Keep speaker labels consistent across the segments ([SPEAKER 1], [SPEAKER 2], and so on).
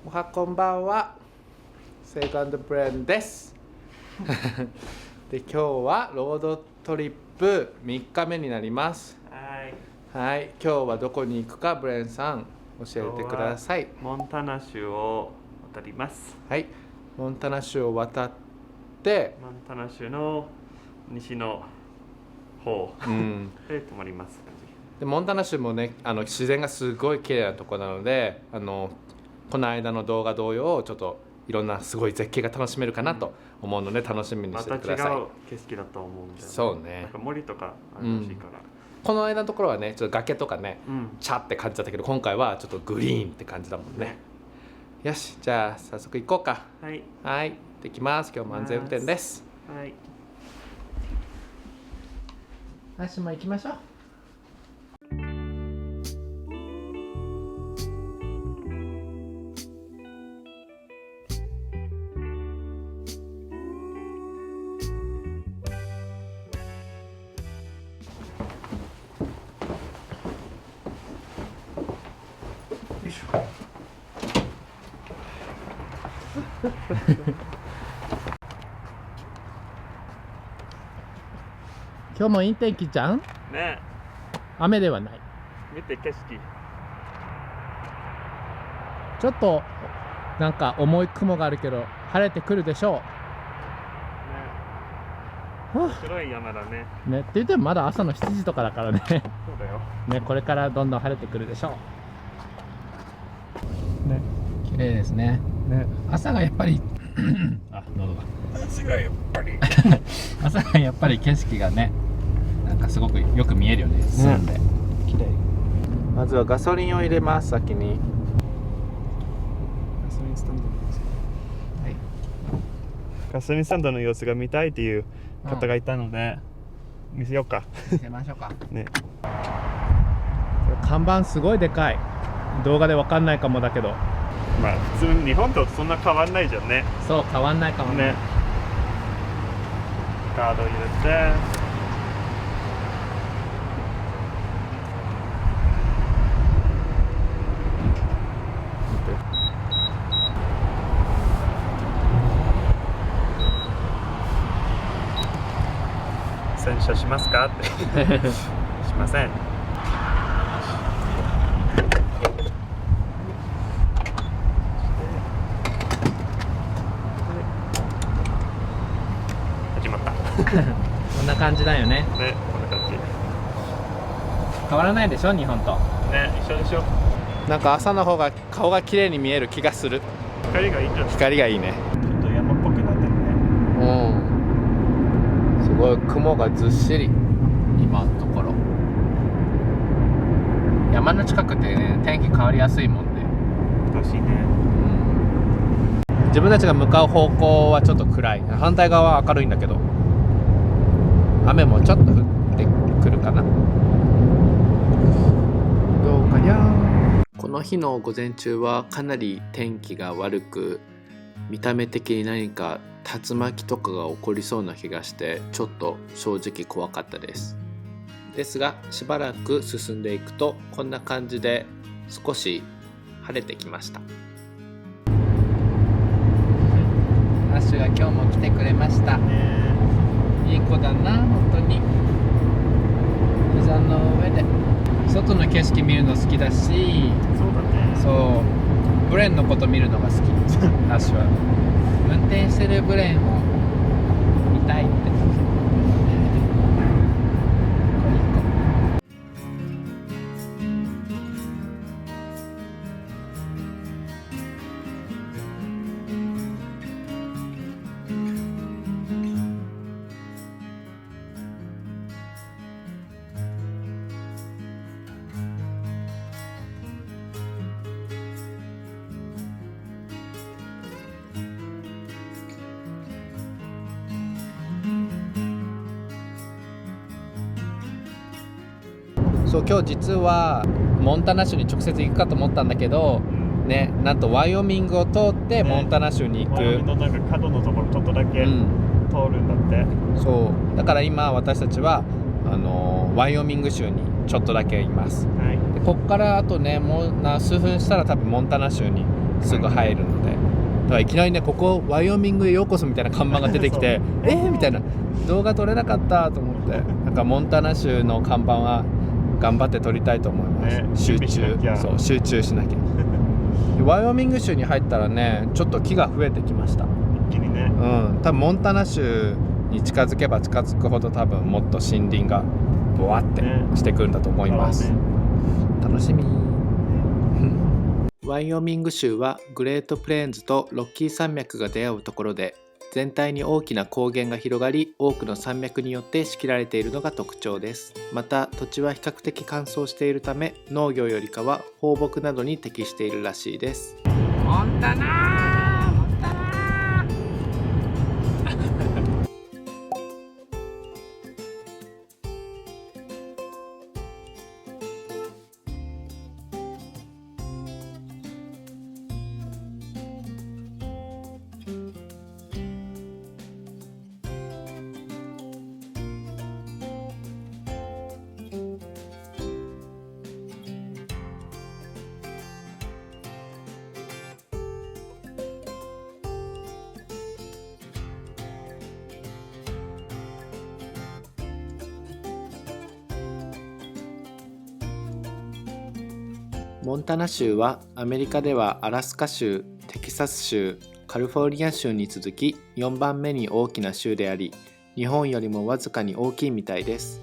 [SPEAKER 1] おはこんばんは、セカンドブレンですで今日はロードトリップ3日目になります。はい、今日はどこに行くかブレンさん教えてください。
[SPEAKER 2] モンタナ州を渡ります。
[SPEAKER 1] はい、モンタナ州を渡って
[SPEAKER 2] モンタナ州の西の方、で泊まります。
[SPEAKER 1] でモンタナ州もね、自然がすごい綺麗なとこなので、この間の動画同様ちょっといろんなすごい絶景が楽しめるかなと思うので楽しみにしててください。
[SPEAKER 2] また違う景色だと思うんだよね。
[SPEAKER 1] そうね。
[SPEAKER 2] なんか森とかあるらしいから。
[SPEAKER 1] この間のところはね、ちょっと崖とかね、チャって感じだったけど、今回はちょっとグリーンって感じだもんね。よし、じゃあ早速行こうか。
[SPEAKER 2] はい。
[SPEAKER 1] はい、できます。今日も安全運転です。
[SPEAKER 2] はい。
[SPEAKER 1] 私も行きましょう。今日もいい天気じゃん
[SPEAKER 2] ね。
[SPEAKER 1] 雨ではない。
[SPEAKER 2] 見て景色。
[SPEAKER 1] ちょっとなんか重い雲があるけど晴れてくるでしょう。
[SPEAKER 2] ね。白い山だね。
[SPEAKER 1] ねって言ってもまだ朝の7時とかだからね。
[SPEAKER 2] そうだよ。
[SPEAKER 1] ね、これからどんどん晴れてくるでしょう。ね、綺麗ですね。ね、朝がやっぱりあ、喉が。
[SPEAKER 2] 朝がやっぱり
[SPEAKER 1] 朝がやっぱり景色がね、なんかすごくよく見えるよね。澄んで、綺麗。まずはガソリンを入れます。先に
[SPEAKER 2] ガソリンスタンドの様子、
[SPEAKER 1] はい、
[SPEAKER 2] ガソリンスタンドの様子が見たいっていう方がいたので、見せようか。
[SPEAKER 1] 見せましょうか
[SPEAKER 2] ね。
[SPEAKER 1] 看板すごいでかい。動画でわかんないかもだけど、
[SPEAKER 2] まあ普通日本とそんな変わんないじゃんね。
[SPEAKER 1] そう、変わんないかもね。
[SPEAKER 2] カード入れて、洗車しますかってしません。始まった
[SPEAKER 1] こんな感じだよね。
[SPEAKER 2] ね、こんな感じ。
[SPEAKER 1] 変わらないでしょ、日本と。
[SPEAKER 2] ね、一緒でしょ。
[SPEAKER 1] なんか朝の方が顔が綺麗に見える気がする。
[SPEAKER 2] 光がいいんじゃない。
[SPEAKER 1] 光がいいね。
[SPEAKER 2] ちょっと山っぽくなってるね。
[SPEAKER 1] すごい雲がずっしり。今のところ山の近くってね、天気変わりやすいもんで、
[SPEAKER 2] 難しいね。
[SPEAKER 1] 自分たちが向かう方向はちょっと暗い。反対側は明るいんだけど、雨もちょっと降ってくるかな。どうかにゃー。この日の午前中はかなり天気が悪く、見た目的に何か竜巻とかが起こりそうな気がして、ちょっと正直怖かったです。ですがしばらく進んでいくとこんな感じで少し晴れてきました。アッシュが今日も来てくれました。いい子だな、本当に。膝の上で外の景色見るの好きだし、
[SPEAKER 2] そうだね。
[SPEAKER 1] そう、ブレンのこと見るのが好き。アッシュは運転してるブレンを見たいって。そう、今日実はモンタナ州に直接行くかと思ったんだけど、ね、なんとワイオミングを通ってモンタナ州に行く、
[SPEAKER 2] ワイオミングのなんか角のところちょっとだけ通るんだって、
[SPEAKER 1] そうだから今私たちはワイオミング州にちょっとだけいます、
[SPEAKER 2] はい、
[SPEAKER 1] でここからあとねもう数分したら多分モンタナ州にすぐ入るので、だからいきなりね、ここワイオミングへようこそみたいな看板が出てきてみたいな、動画撮れなかったと思って、なんかモンタナ州の看板は頑張って撮りたいと思います、
[SPEAKER 2] ね、
[SPEAKER 1] 集中しなきゃワイオミング州に入ったらね、ちょっと木が増えてきました。
[SPEAKER 2] 一気にね。
[SPEAKER 1] 多分モンタナ州に近づけば近づくほど多分もっと森林がボワってしてくるんだと思います、楽しみ。ワイオミング州はグレートプレーンズとロッキー山脈が出会うところで、全体に大きな高原が広がり、多くの山脈によって仕切られているのが特徴です。また土地は比較的乾燥しているため、農業よりかは放牧などに適しているらしいです。モンタナモンタナ州はアメリカではアラスカ州、テキサス州、カリフォルニア州に続き4番目に大きな州であり、日本よりもわずかに大きいみたいです。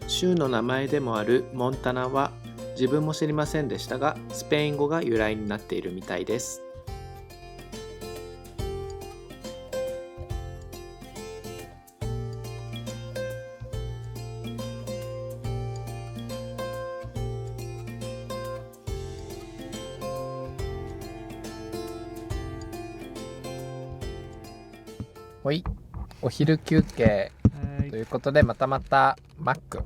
[SPEAKER 1] 州の名前でもあるモンタナは自分も知りませんでしたが、スペイン語が由来になっているみたいです。はい、お昼休憩ということで、またマック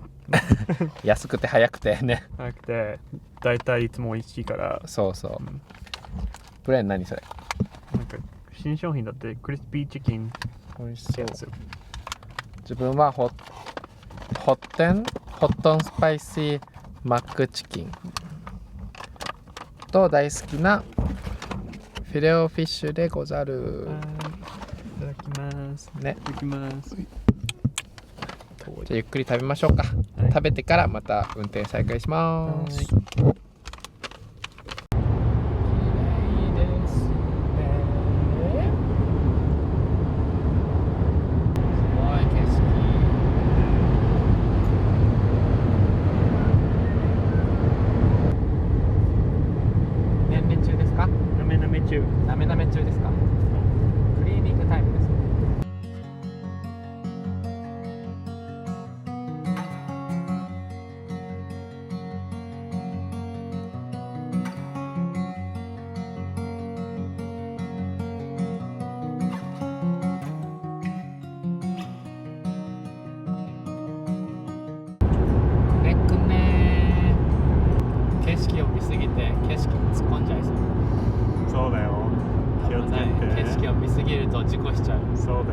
[SPEAKER 1] 安くて早くてね、
[SPEAKER 2] 早くてだいたいいつも美味しいから。
[SPEAKER 1] そう、プレーン何それ、
[SPEAKER 2] なんか新商品だって、クリスピーチキン。
[SPEAKER 1] 美味しそう。自分はホットンスパイシーマックチキンと大好きなフィレオフィッシュでござる。
[SPEAKER 2] いただきます
[SPEAKER 1] ね。
[SPEAKER 2] いただきます。
[SPEAKER 1] じゃあゆっくり食べましょうか、食べてからまた運転再開します。なめなめ中ですか？クリーニングタイムです。ねくねー、景色を見すぎて景色に突っ込んじゃいそう。
[SPEAKER 2] そうだよ。気をつけて。
[SPEAKER 1] 景色を見すぎると事故しちゃう。
[SPEAKER 2] そうだよ。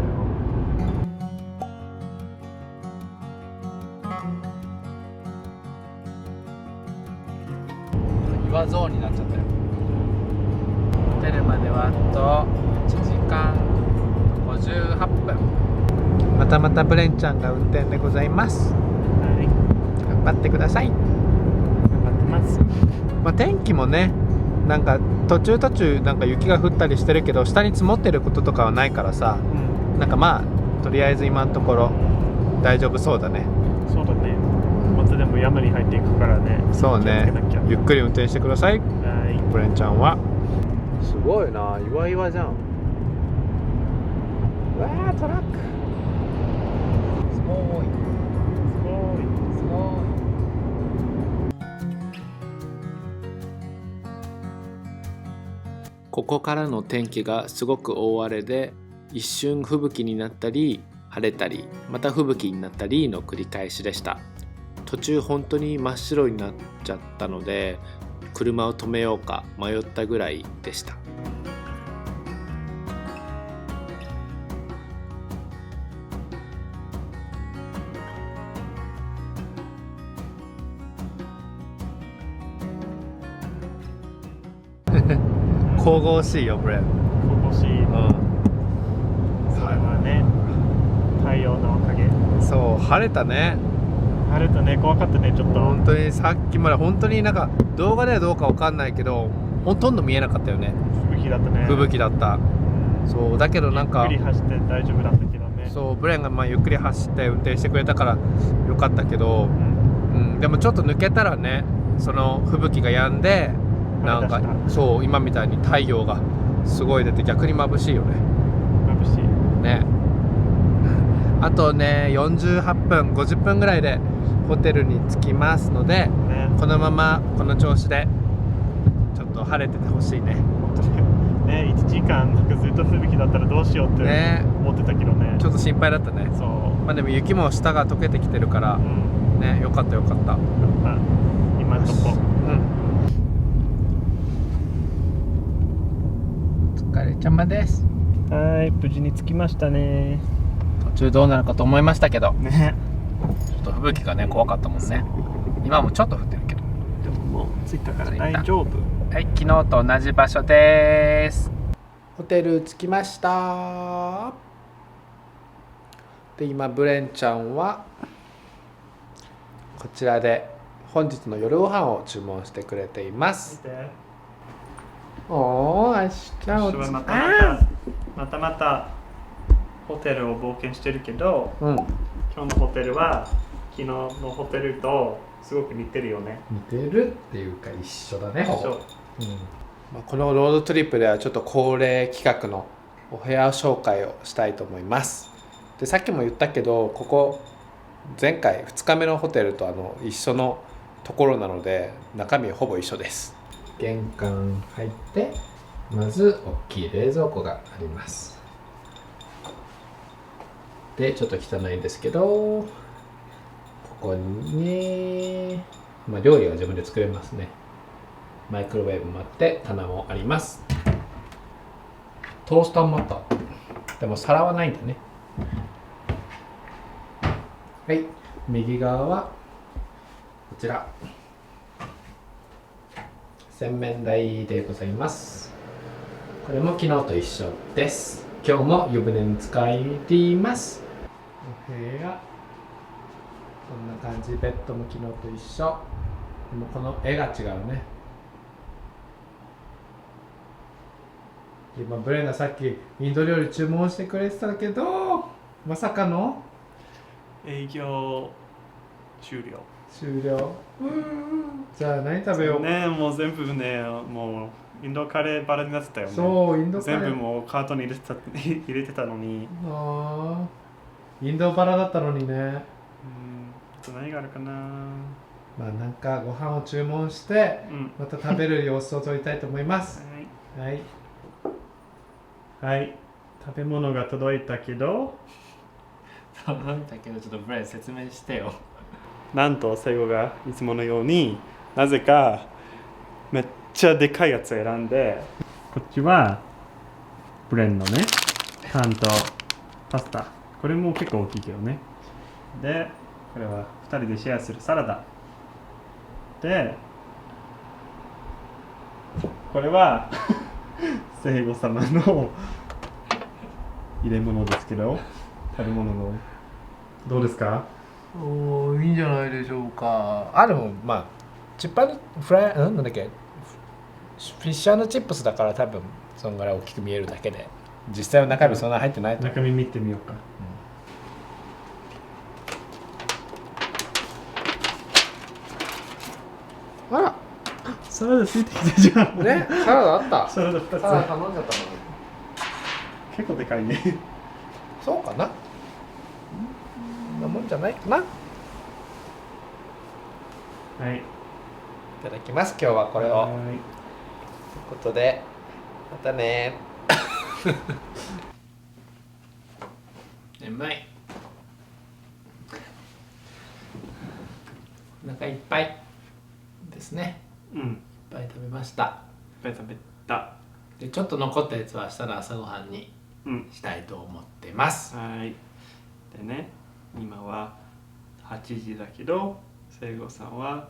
[SPEAKER 1] 岩ゾーンになっちゃったよ。ホテルまではあと1時間58分。またブレンちゃんが運転でございます。頑張ってください。
[SPEAKER 2] 頑張ってます。
[SPEAKER 1] 天気もね、なんか途中なんか雪が降ったりしてるけど、下に積もってることとかはないからさ、なんかとりあえず今のところ大丈夫そうだね。
[SPEAKER 2] そうだね。またでも山に入っていくからね。
[SPEAKER 1] そうね。ゆっくり運転してください。
[SPEAKER 2] はい。
[SPEAKER 1] ブレンちゃんは。すごいな、岩じゃん。うわー、トラック。すごい。ここからの天気がすごく大荒れで、一瞬吹雪になったり晴れたり、また吹雪になったりの繰り返しでした。途中本当に真っ白になっちゃったので、車を止めようか迷ったぐらいでした。神々しいよブレン。
[SPEAKER 2] 神々しい。それはね、太陽のおかげ。
[SPEAKER 1] そう晴れたね。
[SPEAKER 2] 晴れたね、怖かったね、ちょっと。
[SPEAKER 1] 本当にさっきまで本当になんか動画ではどうかわかんないけどほとんど見えなかったよね。
[SPEAKER 2] 吹雪だったね。
[SPEAKER 1] 吹雪だった。そうだけどなんか
[SPEAKER 2] ゆっくり走って大丈夫だったけどね。
[SPEAKER 1] そうブレンがまあゆっくり走って運転してくれたからよかったけど、でもちょっと抜けたらねその吹雪が止んでなんかそう今みたいに太陽がすごい出て逆に眩しいよね。
[SPEAKER 2] 眩しい
[SPEAKER 1] ね。あとね48分50分ぐらいでホテルに着きますので、
[SPEAKER 2] ね、
[SPEAKER 1] このままこの調子でちょっと晴れててほしいね。
[SPEAKER 2] 本当にね、1時間なんかずっと吹雪だったらどうしようって思ってたけどね。
[SPEAKER 1] ちょっと心配だったね。
[SPEAKER 2] そう。
[SPEAKER 1] まあでも雪も下が溶けてきてるから、ねよかったよかった。
[SPEAKER 2] 今のとこ。
[SPEAKER 1] お疲れちゃまです。
[SPEAKER 2] はい、無事に着きましたね。
[SPEAKER 1] 途中どうなるかと思いましたけど、
[SPEAKER 2] ね。
[SPEAKER 1] ちょっと吹雪がね怖かったもんね。今もちょっと降ってるけど。
[SPEAKER 2] でももう着いたから大丈夫。
[SPEAKER 1] はい、昨日と同じ場所です。ホテル着きました。で今ブレンちゃんはこちらで本日の夜ご飯を注文してくれています。おー、明日
[SPEAKER 2] またホテルを冒険してるけど、
[SPEAKER 1] うん、
[SPEAKER 2] 今日のホテルは昨日のホテルとすごく似てるよね。
[SPEAKER 1] 似てるっていうか一緒だね。
[SPEAKER 2] そう、
[SPEAKER 1] このロードトリップではちょっと恒例企画のお部屋紹介をしたいと思います。でさっきも言ったけどここ前回2日目のホテルと一緒のところなので中身ほぼ一緒です。玄関入ってまず大きい冷蔵庫があります。でちょっと汚いんですけどここに、料理は自分で作れますね。マイクロウェーブもあって棚もあります。トースターもあった。でも皿はないんだね。はい、右側はこちら洗面台でございます。これも昨日と一緒です。今日も湯船に使います。お部屋こんな感じ。ベッドも昨日と一緒。でもこの絵が違うね。今ブレンがさっきインド料理注文してくれてたけどまさかの
[SPEAKER 2] 営業終了。
[SPEAKER 1] じゃあ何食べよう
[SPEAKER 2] ね。もう全部ね、もうインドカレーバラになってたよね。
[SPEAKER 1] そうインドカレー
[SPEAKER 2] 全部もうカートに入れてたのに。
[SPEAKER 1] インドバラだったのにね。
[SPEAKER 2] あと何があるかな。
[SPEAKER 1] なんかご飯を注文して、また食べる様子を撮りたいと思います。はい、食べ物が届いたけどちょっとブレン説明してよ。
[SPEAKER 2] なんとセイゴがいつものようになぜかめっちゃでかいやつを選んで、こっちはブレンのねパンとパスタ、これも結構大きいけどね。でこれは2人でシェアするサラダで、これはセイゴ様の入れ物ですけど、食べ物のどうですか？
[SPEAKER 1] いいんじゃないでしょうか。でもチッパーフライなんだっけ、フィッシュ&チップスだから多分そんぐらい大きく見えるだけで実際は中身そんな入ってないと。
[SPEAKER 2] 中身見てみようか。
[SPEAKER 1] あら
[SPEAKER 2] サラダついてきたじゃん。
[SPEAKER 1] ね、サラダあった。
[SPEAKER 2] サラダ2つ。
[SPEAKER 1] サラダ頼んじゃったのに。
[SPEAKER 2] 結構でかいね。
[SPEAKER 1] そうかな。こんなもんじゃないかな。
[SPEAKER 2] はい。
[SPEAKER 1] いただきます。今日はこれを。ということで、またね。眠い。お腹いっぱいですね。いっぱい食べました。
[SPEAKER 2] いっぱい食べた。
[SPEAKER 1] でちょっと残ったやつは明日の朝ごはんにしたいと思ってます。
[SPEAKER 2] はい。でね、今は8時だけど、セイゴさんは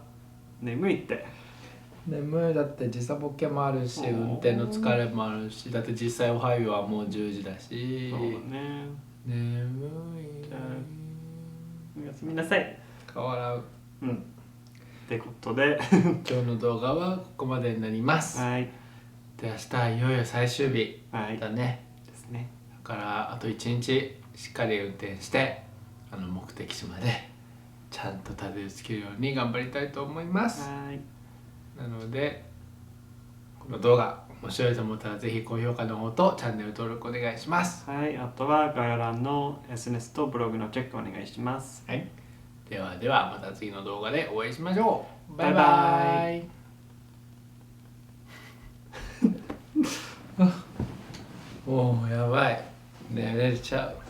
[SPEAKER 2] 眠いって。
[SPEAKER 1] 眠い。だって時差ボケもあるし、運転の疲れもあるし、だって実際オハイオはもう10時だし。
[SPEAKER 2] そうだね。
[SPEAKER 1] 眠
[SPEAKER 2] じゃ
[SPEAKER 1] い。
[SPEAKER 2] おやすみなさい。
[SPEAKER 1] 顔洗う。
[SPEAKER 2] うん。ってことで
[SPEAKER 1] 今日の動画はここまでになります。
[SPEAKER 2] はい。
[SPEAKER 1] で、明日いよいよ最終日
[SPEAKER 2] はい。
[SPEAKER 1] だね。
[SPEAKER 2] ですね。
[SPEAKER 1] だからあと1日しっかり運転して目的地までちゃんとたどり着けるように頑張りたいと思います。
[SPEAKER 2] はい。
[SPEAKER 1] なのでこの動画面白いと思ったらぜひ高評価の方とチャンネル登録お願いします。
[SPEAKER 2] はい。あとは概要欄の SNS とブログのチェックお願いします。
[SPEAKER 1] はい。ではではまた次の動画でお会いしましょう。バイ
[SPEAKER 2] バイバ
[SPEAKER 1] バイ。おお、やばい。寝れちゃう。